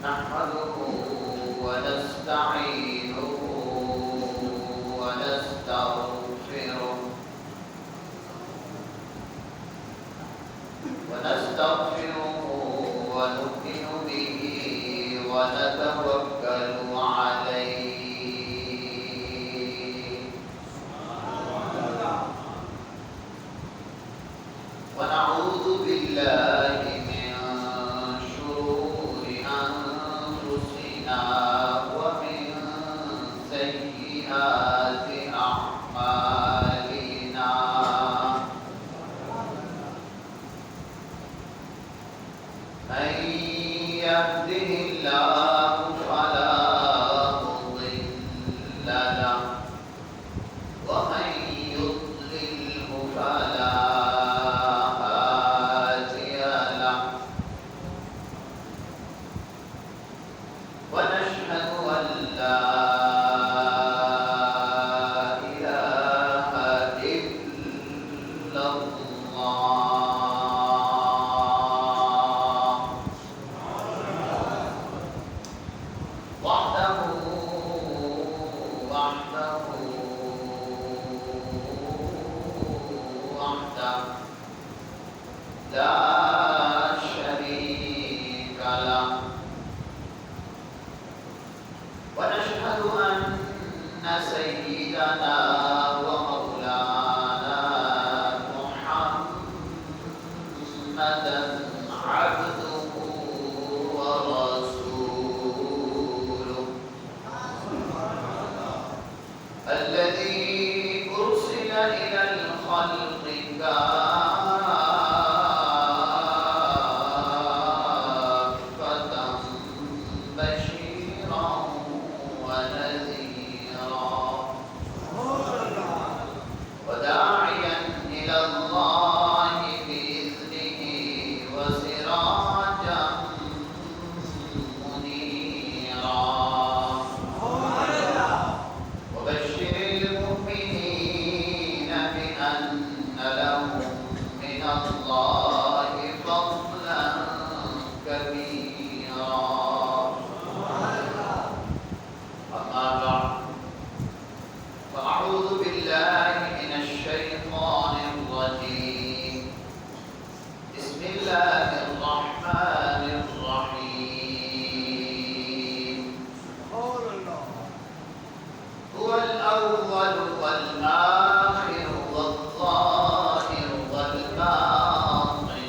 نحمده ونستعينه ونستغفره ونؤمن به ونتوكل عليه ونعوذ بالله من شرور أنفسنا ومن سيئات أعمالنا من يهده الله فلا مضل له ومن يضلله فلا هادي له ونشهد أن لا إله إلا الله وحده لا شريك له ونشهد أن سيدنا ومولانا محمدا عبده ورسوله الذي أرسل إلى الخلق كافة بشيرا ونذيرا وداعيا إلى الله بإذنه وسراجا منيرا وبشر المؤمنين بأن لهم من الله فضلا كبيرا أما بعد فأعوذ بالله من الشيطان الرجيم بسم الله الرحمن الرحيم هو الأول والآخر والظاهر والباطن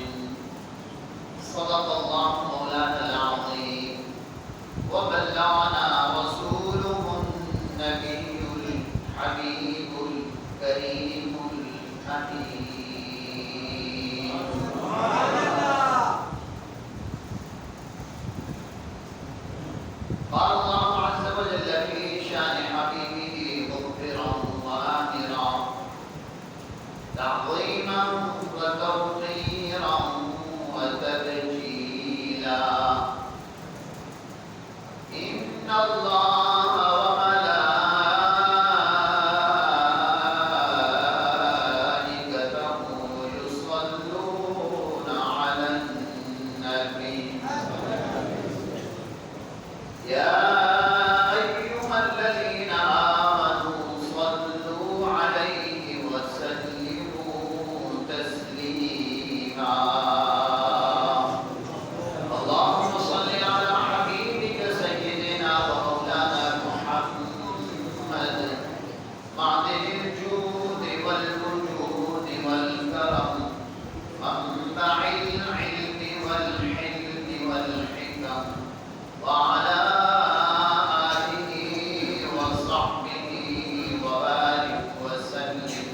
صدق الله مولانا العظيم وبلغنا رسوله النبي الحبيب الكريم الأمين قال الله عز وجل في شان حبيبه مخبرا وآمرا تعظيما وتوقيرا وتبجيلا إن الله وملائكته يصلون على النبي يا أيها الذين آمنوا صلوا عليه وسلموا تسليما اللهم صل على حبيبك سيدنا ومولانا محمد معدن الجود والوجود والكرم منبع العلم والحلم والحكم وعلى آله وصحبه وبارك وسلم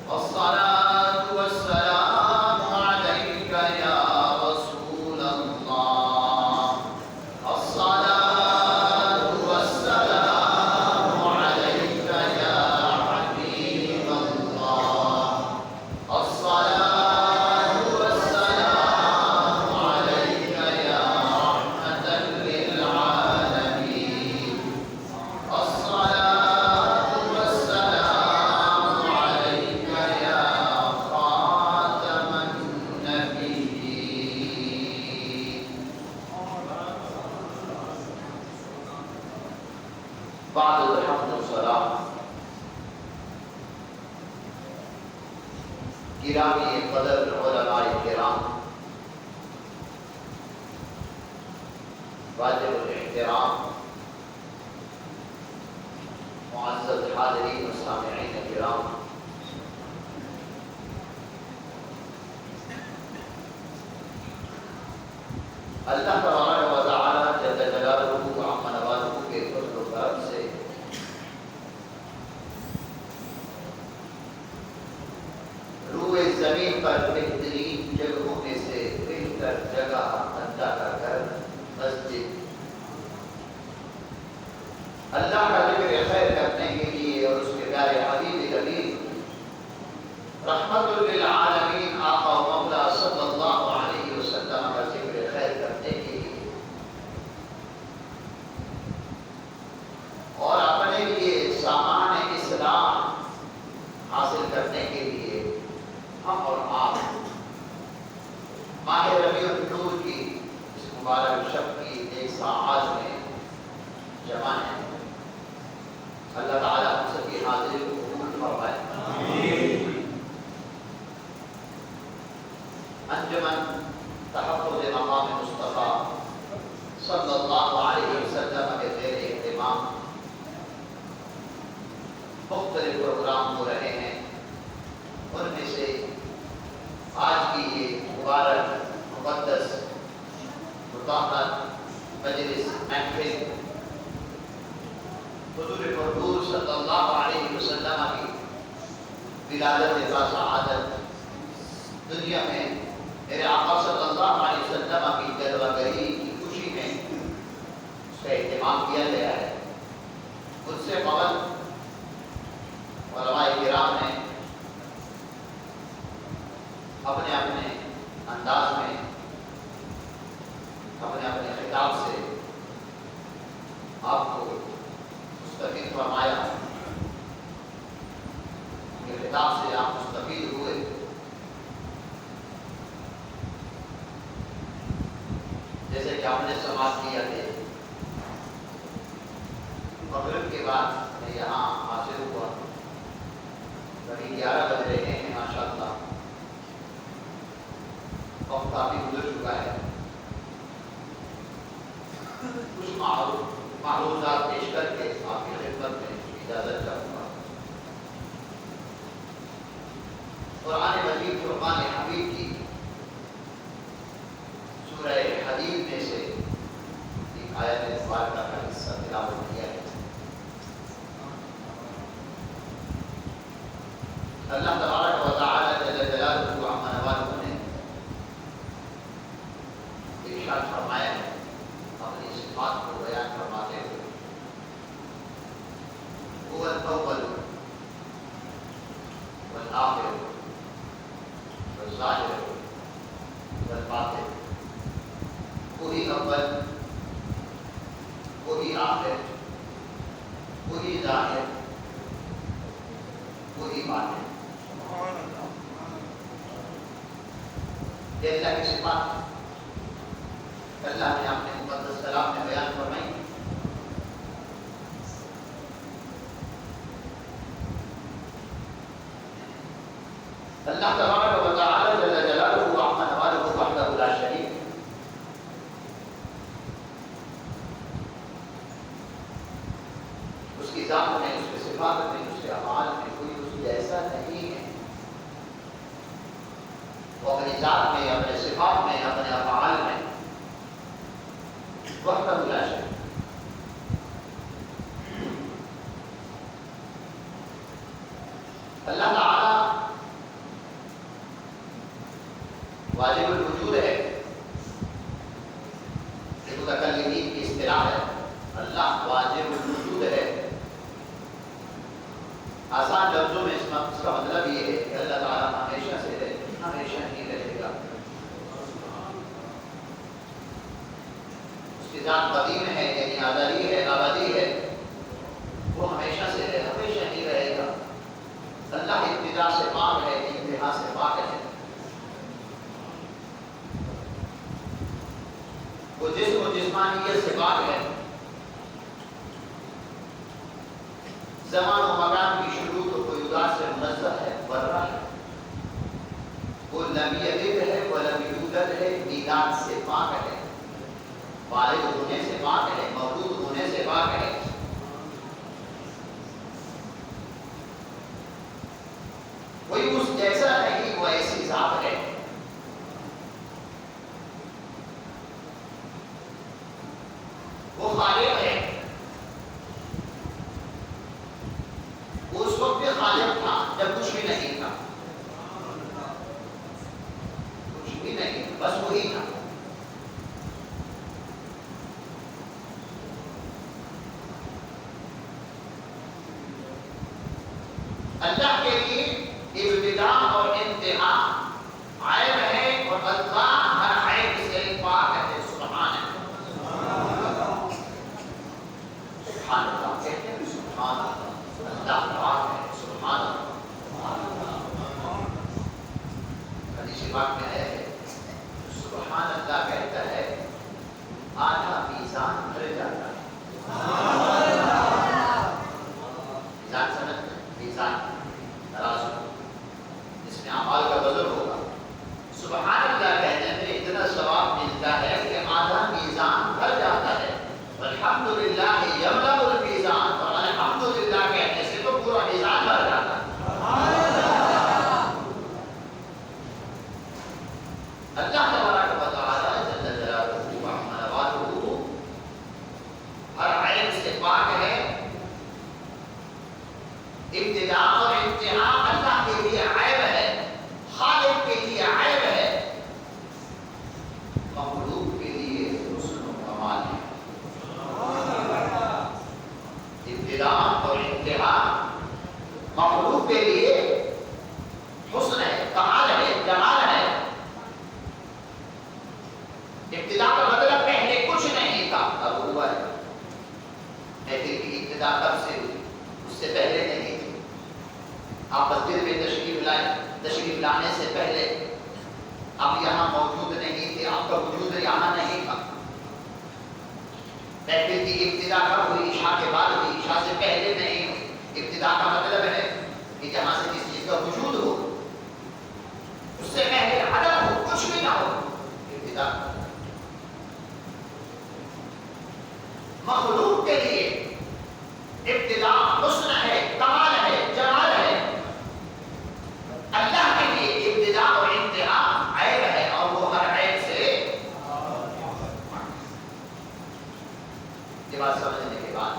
والصلاة والسلام عليك يا رسول الله الصلاة والسلام عليك يا حبيب الله الصلاة والسلام عليك يا رحمة بعد الحمد والصلاة گرامی قدر علماء کرام، واجب الاحترام معزز حاضرین و سامعین کرام، اللہ تبارک و تعالی جل جلالہ و عم نوازہ کے فضل و کرم سے روئے زمین پر بہترین جگہوں میں سے بہتر جگہ اللہ کا گھر مسجد، اللہ کا ذکر خیر کرنے کے لیے اور اس کے پیارے حبیب نبی رحمت للعالمین آقا و مولا صلی اللہ علیہ وسلم کا ذکر خیر کرنے کے لیے اور اپنے لیے سامان اسلام حاصل کرنے کے لیے ہم اور آپ ماہ ربیع النور کی اس مبارک شب کی ایک ساعت میں جمع ہیں۔ اللہ تعالیٰ ہم سب کی حاضری کو قبول فرمائے۔ انجمن تحفظ مقام مصطفیٰ صلی اللہ علیہ وسلم کے زیر اہتمام مختلف پروگرام ہو رہے ہیں، ان میں سے آج کی یہ مبارک مقدس مطہر مجلس محفل حضور مقبول صلی اللہ علیہ وسلم کی ولادت باسعادت دنیا میں میرے آقا صلی اللہ علیہ وسلم کی جلوہ گری کی خوشی میں اس کا اہتمام کیا گیا ہے۔ مجھ سے قبل علماء کرام نے اپنے اپنے انداز میں اپنے اپنے خطاب سے آپ کو مستفید فرمایا، کہ خطاب سے آپ مستفید ہوئے۔ جیسے کہ آپ نے سماعت کیا تھے، مغرب کے بعد میں یہاں حاصل ہوا، کبھی 11 بج رہے ہیں ماشاءاللہ، وقت کافی گزر چکا ہے۔ کچھ معروضات پیش کر کے آپ کی خدمت میں اجازت چاہوں گا۔ قرآن مجید فرقان حمید کی سورہ حدید میں سے ایک آیت مبارکہ کا حصہ تلاوت کیا ہے۔ اللہ تبارک و تعالی جل جلالہ و عم نوازہ نے ارشاد فرمایا ہے اپنی صفات کو بیان فرماتے ہوئے، هو الأول والآخر والظاہر والباطن، وہی اول، وہی آخر، وہی ظاہر، وہی باطن۔ یہ اللہ کی صفات اللہ نے اپنے مقدس کلام میں بیان فرمائی۔ اللہ تبارک و تعالی جل جلالہ و عم نوازہ وحدہ لا شریک، اس کی ذات میں، اس کے صفات میں، اس کے افعال میں کوئی اس جیسا نہیں ہے۔ وہ اپنی ذات میں، اپنے صفات میں، اپنے افعال میں وحدہ لا شریک۔ اللہ تعالی واجب الوجود ہے، یہ متکلمین کی اصطلاح ہے۔ اللہ واجب الوجود ہے۔ آسان لفظوں میں اس کا مطلب یہ ہے کہ اللہ تعالیٰ ہمیشہ سے ہے، ہمیشہ ہی رہے گا۔ اس کی ذات قدیم ہے، یعنی ازلی ہے، ابدی ہے، وہ ہمیشہ سے ہے، ہمیشہ ہی رہے گا۔ اللہ ابتدا سے پاک ہے، انتہا سے پاک ہے۔ وہ جسم و جسمانیت سے پاک ہے، زمان و مکان کی شروع تو کوئی ذات سے منزہ ہے، برہ ہے، وہ لم یلد ہے ولم یولد ہے، میلاد سے پاک ہے، والد ہونے سے پاک ہے، مولود ہونے سے پاک ہے۔ کوئی اس جیسا نہیں، وہ ایسی ذات ہے۔ وہ خالق ہے، وہ اس وقت بھی خالق تھا جب کچھ بھی نہیں تھا، کچھ بھی نہیں، بس وہی تھا۔ اللہ کے لیے ابتدا اور انتہا عیب ہے، اور اللہ ہر عیب سے پاک ہے۔ سبحان اللہ، سبحان اللہ کہتے ہیں، سبحان اللہ، اللہ پاک ہے، سبحان اللہ۔ حدیث پاک میں ہے، سبحان اللہ کہتا ہے آدھا میزان بھر جاتا ہے۔ میزان سمجھتے ہیں؟ میزان ترازو جس میں اعمال کا وزن ہوگا، سبحان اللہ کہنے میں اتنا ثواب ملتا ہے کہ آدھا میزان بھر جاتا ہے۔ الحمدللہ یملأ المیزان، اور الحمدللہ کہنے سے تو پورا میزان بھر جاتا ہے۔ اللہ تبارک و تعالی جل جلالہ و عظمتہ ہر عیب سے پاک ہے۔ ابتدا اور انتہا اللہ کے لیے عیب ہے، خالق کے لیے عیب ہے، مخلوق کے لیے حسن و کمال ہے۔ ابتدا اور انتہا مخلوق کے لیے حسن ہے، کمال ہے، جمال ہے۔ ابتدا کا مطلب پہلے کچھ نہیں تھا، اب ہوا ہے۔ لیکن ابتدا کب سے ہوئی؟ اس سے پہلے نہیں تھی۔ آپ مسجد میں تشریف لائے، تشریف لانے سے پہلے آپ یہاں موجود نہیں تھے، آپ کا وجود یہاں نہیں تھا۔ لیکن کی ابتدا کب ہوئی؟ عشاء کے بعد ہوئی، عشاء سے پہلے نہیں ہوئی۔ ابتدا کا مطلب ہے کہ جہاں سے کسی چیز کا وجود ہو، اس سے پہلے عدم ہو، کچھ بھی نہ ہو، ابتدا۔ مخلوق کے لیے ابتدا حسن ہے، کمال ہے، جمال ہے۔ اللہ کے لیے ابتدا اور انتہا عیب ہے، اور وہ ہر عیب سے یہ بات سمجھنے کے بعد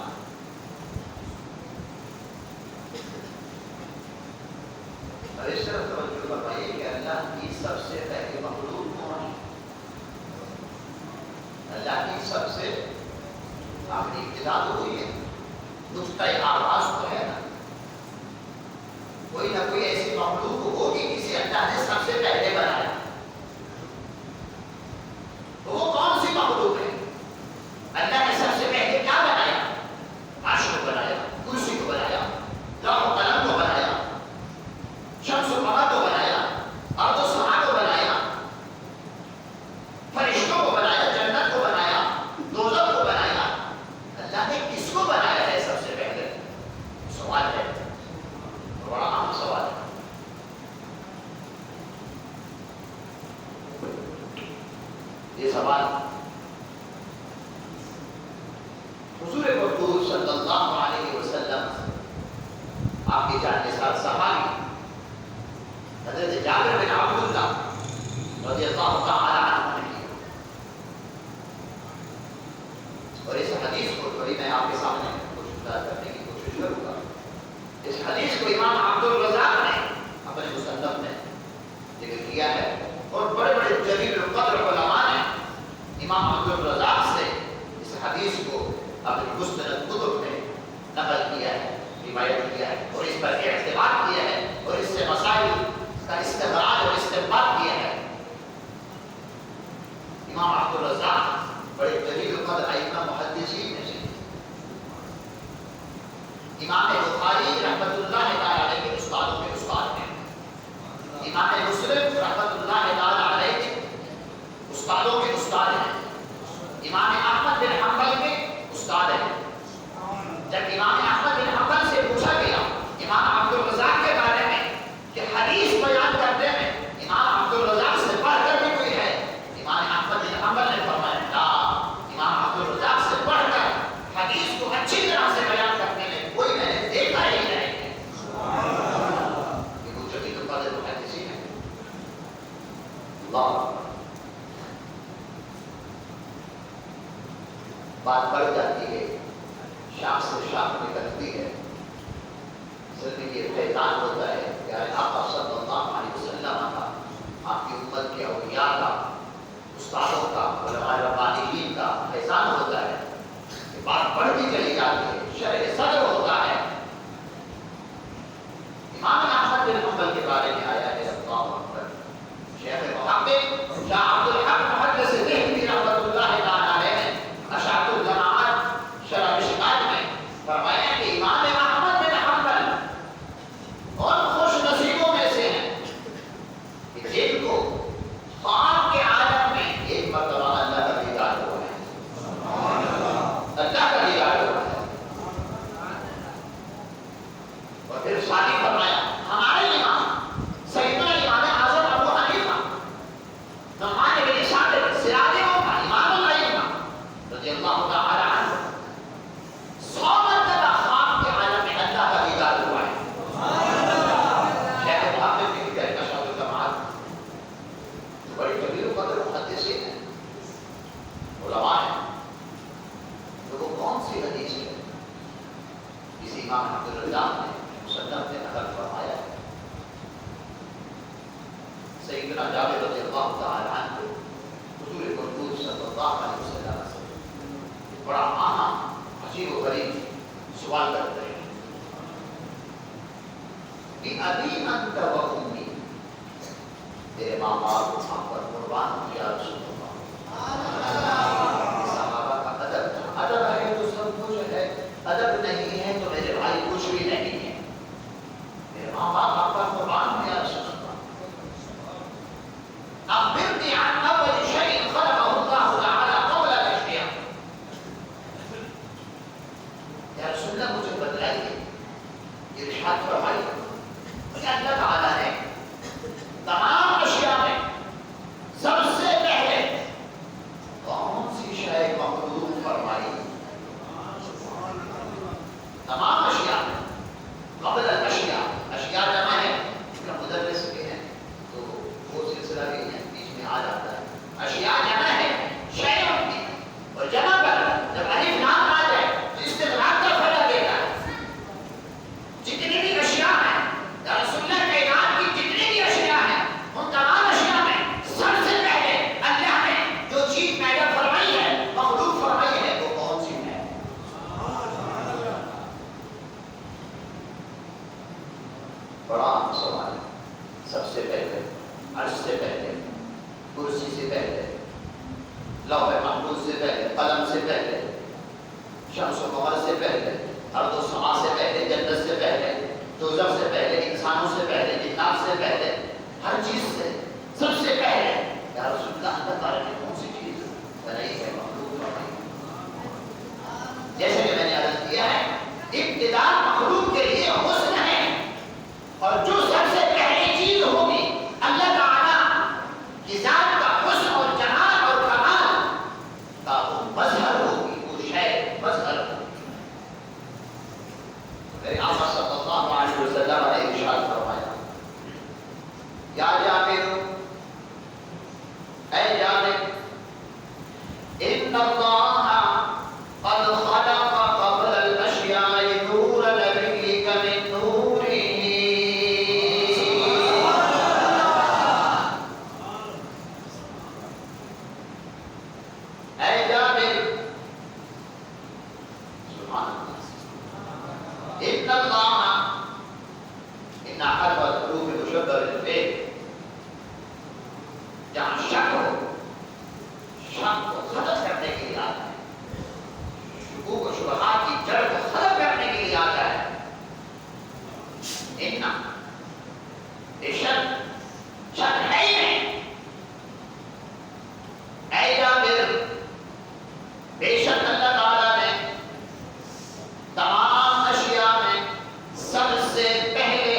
اور اس طرف توجہ فرمائیے کہ اللہ کی سب سے پہلی مخلوق کون ہے؟ اللہ کی سب سے آخری ابتدا تو ہوئی ہے، نقطہ آغاز تو ہے نا، کوئی نہ کوئی ایسی مخلوق ہوگی جسے اللہ نے سب سے پہلے بنایا۔ تو وہ کون سی مخلوق ہے؟ اللہ نے سب سے پہلے کیا بنایا؟ عرش کو بنایا، کرسی کو بنایا، لوح و قلم کو بنایا، شمس و قمر کو بنایا، ارض و سما کو بنایا، فرشتوں کو بنایا، جنت کو بنایا، دوزخ کو بنایا۔ اللہ نے کس کو بنایا ہے سب سے پہلے؟ سوال ہے، بڑا اہم سوال ہے۔ یہ سوال حضور مقبول صلی اللہ علیہ وسلم آپ کی جان نثار صحابی حضرت جابر بن عبداللہ رضی اللہ تعالی عنہ نے کیا، اور اس حدیث کو تھوڑی میں آپ کے سامنے کچھ کرنے کی کوشش کروں گا۔ اس حدیث کو امام عبد الرزاق نے اپنے مصنف میں ذکر کیا ہے، اور بڑے بڑے جلیل القدر علماء نے امام عبد الرزاق سے اس حدیث کو اپنی مستند کتب میں نقل کیا ہے، روایت کیا ہے، اور اس پر اعتبار کیا ہے، اور اس سے مسائل کا استخراج اور استنباط کیا ہے۔ امام عبد الرزاق بڑے جلیل القدر ائمہ محدثین میں سے، امام بخاری رحمۃ اللہ تعالی علیہ کے استادوں کے استاد ہیں، امام مسلم رحمۃ اللہ تعالی علیہ کے استادوں کے استاد ہیں، امام احمد بن حنبل کے استاد ہیں۔ جب امام احمد بن حنبل سے پوچھا بات بڑھ جاتی ہے، شاخ سے شاخ نکلتی ہے، صرف یہ فیضان ہوتا ہے کہ آقا صلی اللہ علیہ وسلم کا، آپ کی امت کے اولیاء کا، استادوں کا، علماء ربانیین کا فیضان ہوتا ہے کہ بات بڑھتی چلی جاتی ہے، شرح صدر ہوتا ہے۔ امام احمد بن حنبل کے بارے میں آیا ہے، اللہ اکبر، شیخ محقق شاہ عبد الحق محدث دہلوی رحمۃ اللہ تعالی علیہ نے اشاعت الجماعت شرح مشکات میں فرمایا کہ امام احمد بن حنبل اور خوش نصیبوں میں سے ہیں کہ جن کو خواب کے عالم میں ایک مرتبہ اللہ کا دیدار ہوا ہے، اللہ کا دیدار ہوا ہے، اور پھر شادی فرمایا ہمارے امام سیدنا امام اعظم ابو حنیفہ نعمان بن ثابت سراجوں کا امام الائمہ رضی اللہ تعالی عنہ 100 مرتبہ خواب کے عالم میں اللہ کا دیدار ہوا ہے۔ شیخ محقق کی کہہ اشاعت الجماعت جو بڑی کبیر و قدر محدثین ہیں، علماء ہیں، تو وہ کون سی حدیث ہے جسے امام عبد الرزاق نے مصنف نے نقل فرمایا ہے؟ سیدنا جابر رضی اللہ تعالی عنہ حضور مردود صلی اللہ علیہ وسلم سے بڑا اہم عجیب و غریب سوال کرتے ہیں کہ ابی انت و امی، تیرے ماں باپ ہم پر قربان ہو یا رسول اللہ۔ صحابہ کا ادب تھا، ادب ہے تو سب کچھ ہے، ادب نہیں ہے تو میرے بھائی کچھ بھی نہیں ہے، میرے ماں باپ آپ پر قربان ہو یا رسول اللہ۔ اخبرنی عن اول شیء خلقه اللہ تعالی قبل الاشیاء، یا رسول اللہ مجھے بتلائیے، ارشاد فرمائیے کہ اللہ تعالیٰ نے تمام اشیاء میں سب سے پہلے کون سی شے مخلوق فرمائی؟ تمام اشیاء میں قبل الاشیاء، اشیاء جمع ہے، اس کا مدرس بھی ہے تو وہ سلسلہ بھی ہے بیچ میں آ جاتا ہے، اشیاء جمع ہے شیء کی، اور جمع پر جب الف لام آ جائے تو استغراق کا فائدہ دیتا ہے۔ جتنی بھی اشیاء ہیں یا رسول اللہ کائنات کی جتنی بھی اشیاء ہیں، ان تمام اشیاء میں سب سے پہلے اللہ نے جو چیز پیدا فرمائی ہے، مخلوق فرمائی ہے، وہ کون سی ہے؟ بڑا سوال ہے۔ سب سے پہلے عرش سے پہلے، کرسی سے پہلے، لوح محفوظ سے پہلے، قلم سے پہلے، شمس و قمر سے پہلے، ارض و سما سے پہلے، جنت سے پہلے، دوزخ سے پہلے، انسانوں سے پہلے، جنات سے پہلے، ہر چیز سے سب سے پہلے یا رسول اللہ اللہ تعالیٰ نے کون سی چیز بنائی ہے؟ مخلوق فرمائی۔ جیسے کہ میں نے عرض کیا ہے، ابتدا مخلوق کے لیے حسن ہے، اور جو سب سے پہلی چیز ہوگی اللہ تعالیٰ کی ذات کا حسن اور جمال اور کمال کا وہ مظہر ہوگی، وہ شے مظہر ہوگی۔ میرے آقا صلی اللہ علیہ وسلم نے ارشاد فرمایا، یا جابر، اے جابر، ان اللہ قد خلق قبل الاشیاء نور نبیک من نورہ۔ اے جابر، سبحان اللہ، ان اللہ، ان حرف الحروف مشبہ بالفعل، جہاں شک ہو، شک کو ختم کرنے کے لیے آتا ہے، شکوک و شبہات کی جڑ کو ختم کرنے کے لیے آتا ہے۔ ان بے شک، شک ہے ہی نہیں، اے جابر، بے شک اللہ تعالیٰ نے تمام اشیاء میں سب سے پہلے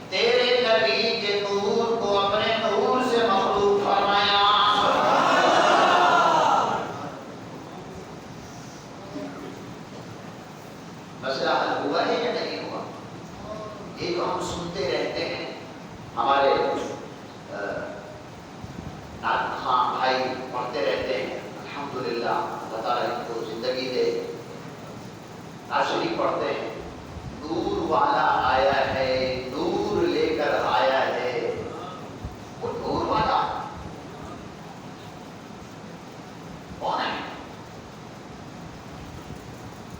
تیرے نبی کے نور کو اپنے نور سے مخلوق فرمایا۔ مسئلہ حل ہوا ہے یا نہیں ہوا؟ یہ جو ہم سنتے رہتے ہیں، ہمارے خان بھائی پڑھتے رہتے ہیں، الحمدللہ اللہ تعالیٰ ان کو زندگی شریف پڑھتے ہیں نور والا آیا ہے، نور لے کر آیا ہے، وہ نور والا کون ہے؟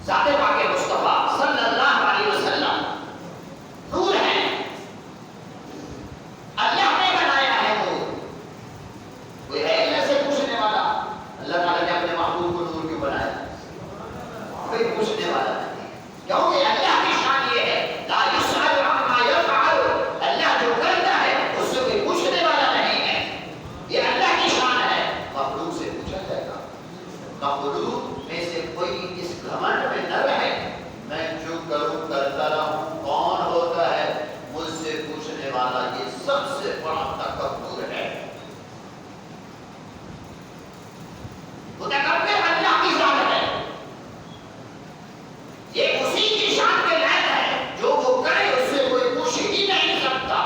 ذات پاک مصطفیٰ صلی اللہ علیہ وسلم نور ہے، اللہ نے بنایا ہے نور، کوئی ہے اللہ سے پوچھنے والا؟ اللہ تعالیٰ نے اپنے محبوب کو نور کیوں بنایا؟ کوئی پوچھنے والا نہیں، کیونکہ اللہ کی شان یہ ہے لا یسأل عما یفعل، اللہ جو کرتا ہے اس سے کوئی پوچھنے والا نہیں ہے، یہ اللہ کی شان ہے۔ مخلوق سے پوچھا جائے گا؟ مخلوق میں سے کوئی اس گھمنڈ میں نہ رہے میں جو کروں کرتا رہوں، کون ہوتا ہے مجھ سے پوچھنے والا؟ یہ سب سے بڑا تکبر ہے۔ متکبر اللہ کی ذات ہے، یہ اسی کی شان کے لائق ہے، جو وہ کرے اس سے کوئی پوچھ ہی نہیں سکتا۔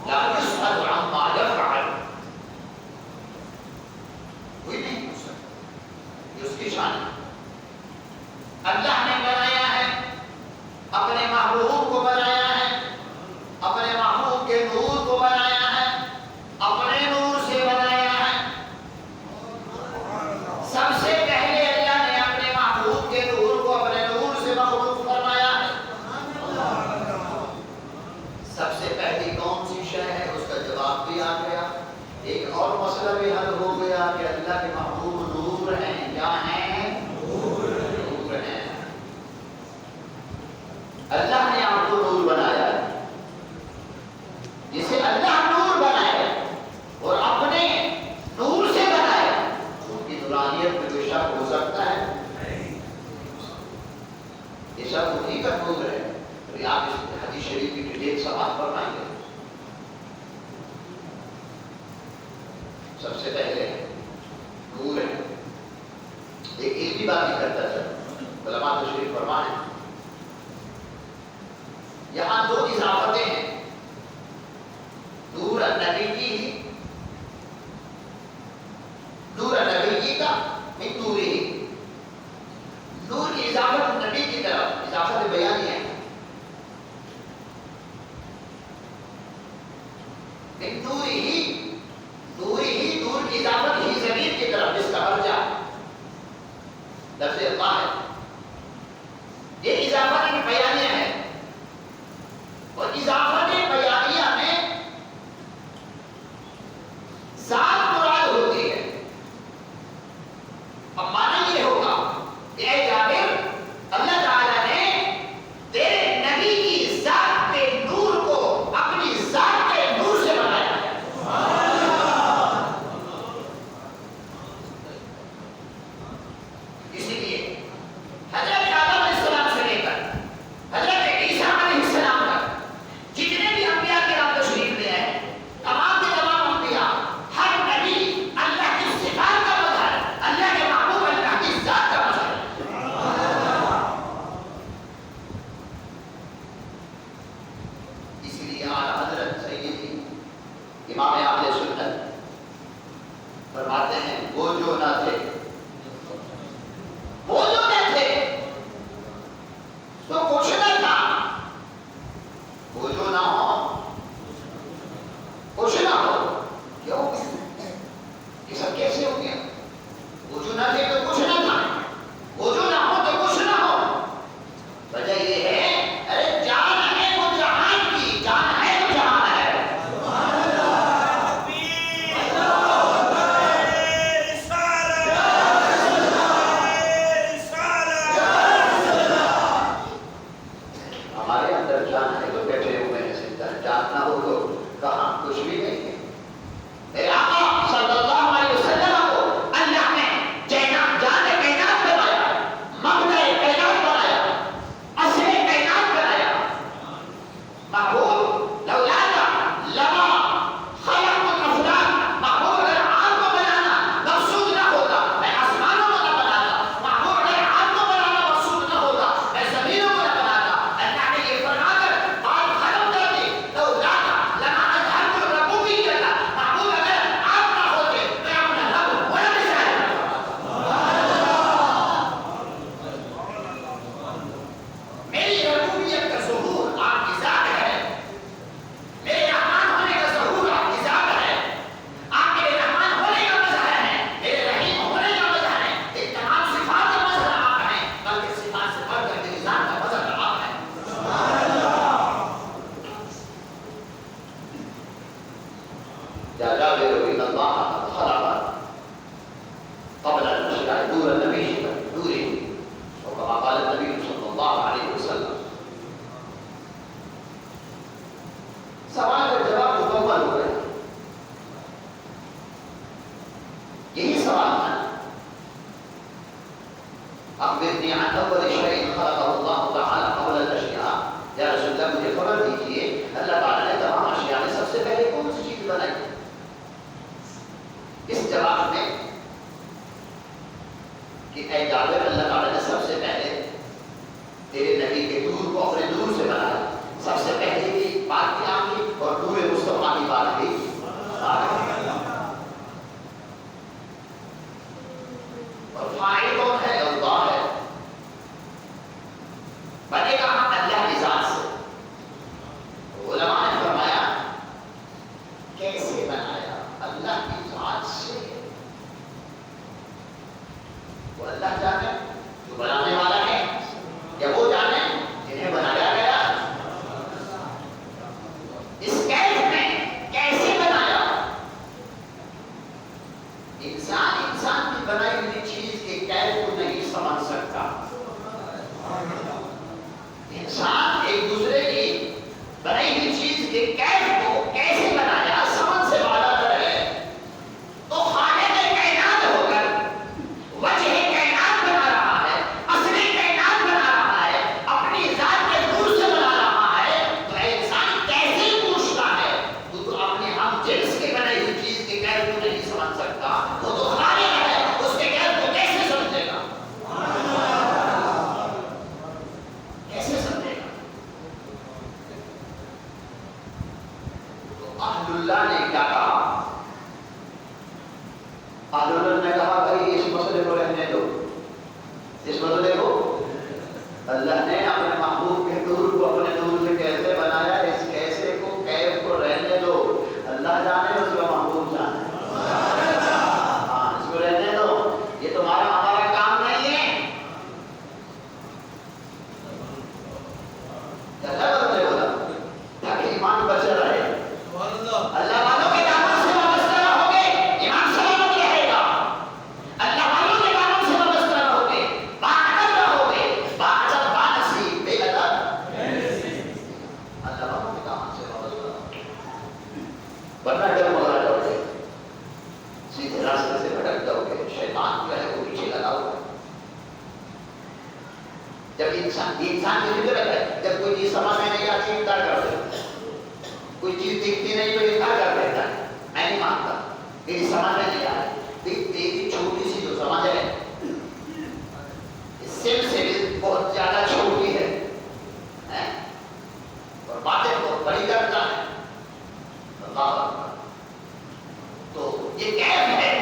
لا یسأل عما یفعل، کوئی نہیں پوچھ سکتا، یہ اس کی شان ہے۔ اللہ نے بنایا ہے، اپنے محبوب کو بنایا ہے، اپنے محبوب کے نور کو بنایا ہے، اپنے نور سے بنایا ہے۔ سب سے پہلے اللہ نے اپنے محبوب کے نور کو اپنے نور سے مخلوق فرمایا ہے۔ سب سے پہلی کون سی شے ہے؟ اس کا جواب بھی آ گیا، ایک اور مسئلہ بھی حل ہو گیا کہ اللہ کے محبوب نور ہیں۔ کیا ہیں؟ نور ہیں۔ اللہ نے آپ کو نور بنایا ہے، جسے اللہ نور بنائے اور اپنے نور سے بنائے، ان کی نورانیت میں کوئی شک ہو سکتا ہے؟ یہ سب انہی کا نور ہے۔ اور آپ اس حدیث شریف کی ڈیٹیل سماعت فرمائیں گے۔ سب سے پہلے نور ہے۔ ایک علمی بات ہی کرتا چلو، علماء تشریف فرمائیں، یہاں دو اضافتیں ہیں، نور النبی کی، نور النبی کی کا من نوری، نور کی اضافت نبی کی طرف، اضافت بیانی ہے، من نوری ہی، نوری ہی، نور کی اضافت ہی زمین کی طرف، جس کا برجہ لفظ اللہ ہے، یہ اضافت بیانیہ ہے۔ اور اضافت بیانیہ میں ذات مراد ہوتی ہے۔ اب معنی یہ ہوگا کہ اے جابر، اللہ تعالیٰ نے تیرے نبی کی ذات کے نور کو اپنی ذات کے نور سے بنایا ہے۔ اسی لیے حضرت آدم علیہ السلام سے لے کر حضرت عیسیٰ علیہ السلام تک جتنے بھی انبیاء کے نام تشریف لے آئے، تمام کے تمام انبیاء، ہر نبی اللہ کی صفات کا مظہر، اللہ کے محبوب اللہ کی ذات کا مظہر ہے۔ اس لیے حضرت سیدی امام اہل سنت فرماتے ہیں وہ جو نہ تھے، وہ جو نہ تھے تو کچھ نہ تھا، وہ جو نہ ہو کچھ نہ ہو۔ کیوں؟ یہ سب کیسے ہو گیا؟ وہ جو نہ تھے تو کچھ نہ تھا، وہ جو نہ ہو تو کچھ نہ ہو۔ وجہ یہ ہے، ارے جان ہے وہ جہان کی، جان ہے تو جہان ہے۔ اللہ قبل الأشياء دور النبي دوره، وكما قال النبي صلى الله عليه وسلم. سوال کا جواب مکمل ہو گیا. یہی سوال تھا. اخبرنی عن اول شيء خلقه الله تعالى قبل الاشياء. یا رسول اللہ مجھے خبر دیجیے اللہ تعالیٰ نے تمام اشیاء میں سب سے پہلے کون سی چیز بنائی؟ اس جواب میں کہ اے جابر اللہ تعالیٰ نے سب سے پہلے تیرے نبی کے نور کو اپنے نور سے بنایا. سب سے پہلے کی بات کی آپ کی اور نور مصطفیٰ کی بات کی. اور فاعل کون ہے؟ اللہ ہے. بنے گا اللہ کی ذات سے. علماء نے فرمایا کیسے بنایا؟ اللہ کی ذات سے. وہ اللہ جانے جو بنانے والا ہے یا وہ جانے جنہیں بنایا گیا. اس کیف میں کیسے بنایا؟ انسان کی بنائی ہوئی چیز کے کیف کو نہیں سمجھ سکتا. انسان ایک دوسرے کی بنائی ہوئی چیز کے کیف کو کیسے بنایا سمجھ سے بالا تر ہے. تو خالق کائنات ہو کر وجہ کائنات بنا رہا ہے، اصلی کائنات بنا رہا ہے، اپنی ذات کے نور سے بنا رہا ہے. تو انسان کیسے پوچھتا ہے؟ تو اپنے ہم جنس کے بنائی ہوئی چیز کے کیف کو نہیں سمجھ سکتا. وہ تو خالق ہے، اس کے کیف کو کیسے سمجھے گا؟ کیسے سمجھے گا؟ تو اہل اللہ نے کیا کہا؟ اہل اللہ نے کہا بھائی اس مسئلے کو رہنے دو. اس مسئلے کو اللہ نے اپنے محبوب کے نور کو اپنے نور سے کیسے بنایا، اس کیسے کو کیف کو رہنے دو. اللہ جانے اس کا محبوب جانے. ہاں اس کو رہنے دو. یہ تمہارا ہمارا کام نہیں ہے. اللہ نے بولا تاکہ ایمان بچا رہے. اللہ والوں کے دامن سے وابستہ رہو گے، ایمان سلامت رہے گا. اللہ والوں کے دامن سے وابستہ رہو گے، باادب رہو گے، باادب بانصیب بے ادب. اللہ والوں کے دامن سے وابستہ رہو گے، ورنہ ڈگمگا جاؤ گے، سیدھے راستے سے بھٹک جاؤ گے. شیطان جو ہے وہ پیچھے لگا ہوا ہے. جب انسان کی فطرت ہے، جب کوئی چیز سمجھ میں نہیں آتی انکار کر دیتا ہے. کوئی چیز دکھتی نہیں تو انکار کر دیتا ہے. میں نہیں مانتا، میری سمجھ میں نہیں آ رہی. تیری چھوٹی سی جو سمجھ ہے اس سے بھی بہت زیادہ چھوٹی ہے اور باتیں بہت بڑی کرتا ہے. اللہ اکبر. تو یہ کیف ہے،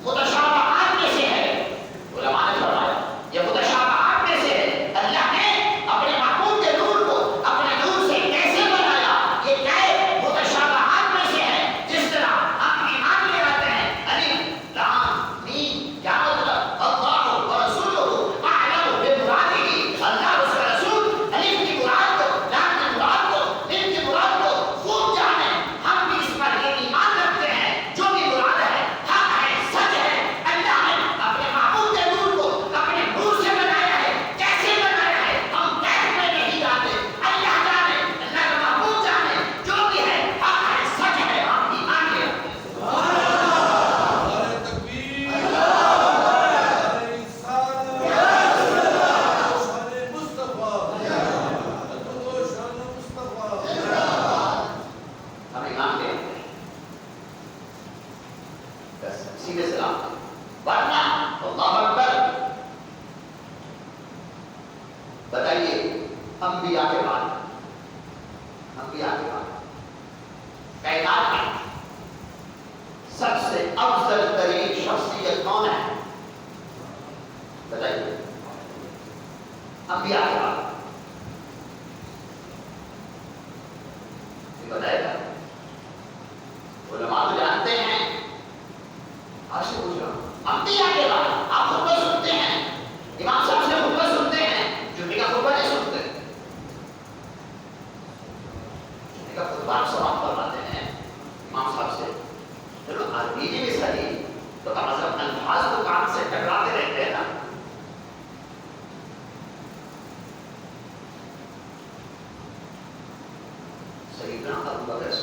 متشابہات میں سے ہے. علماء نے فرمایا یہ متشابہات میں سے ہے. اللہ نے اپنے محبوب کے نور کو اپنے نور سے کیسے بنایا؟ یہ کیف متشابہات میں سے ہے. جس طرح ہم ایمان لے آتے ہیں الف لام میم، کیا مطلب؟ اللہ ورسولہ اعلم بمرادہ. اللہ اس کا رسول الف کی مراد کو، لام کی مراد کو، میم کی مراد کو خوب جانے. ہم بھی اس پر یہ ایمان رکھتے ہیں جو بھی مراد ہے حق ہے، سچ ہے. اللہ نے اپنے محبوب کے نور کو اپنے نور سے بنایا ہے. کیسے بنایا ہے ہم کیف میں نہیں جاتے. اللہ جانے، اللہ کا محبوب جانے. جو بھی ہے حق ہے، سچ ہے، ہم ایمان لے آتے ہیں. ہم ایمان لے آتے ہیں. بس سیدھے سلام. ورنہ اللہ اکبر. بتائیے انبیاء کے بعد کائنات میں سب سے افضل ترین شخصیت کون ہے؟ بتائیے. انبیاء کے بعد بتائے گا. علماء تو جانتے ہیں. آج سے پوچھ رہا ہوں انبیاء کے بعد آپ خطبہ سنتے ہیں، امام صاحب سے خطبہ سنتے ہیں، جمعے کا خطبہ نہیں سنتے. جمعے کا خطبہ آپ سماعت فرماتے ہیں امام صاحب سے. چلو عربی میں بھی صحیح تو کم از کم الفاظ کو کام بکر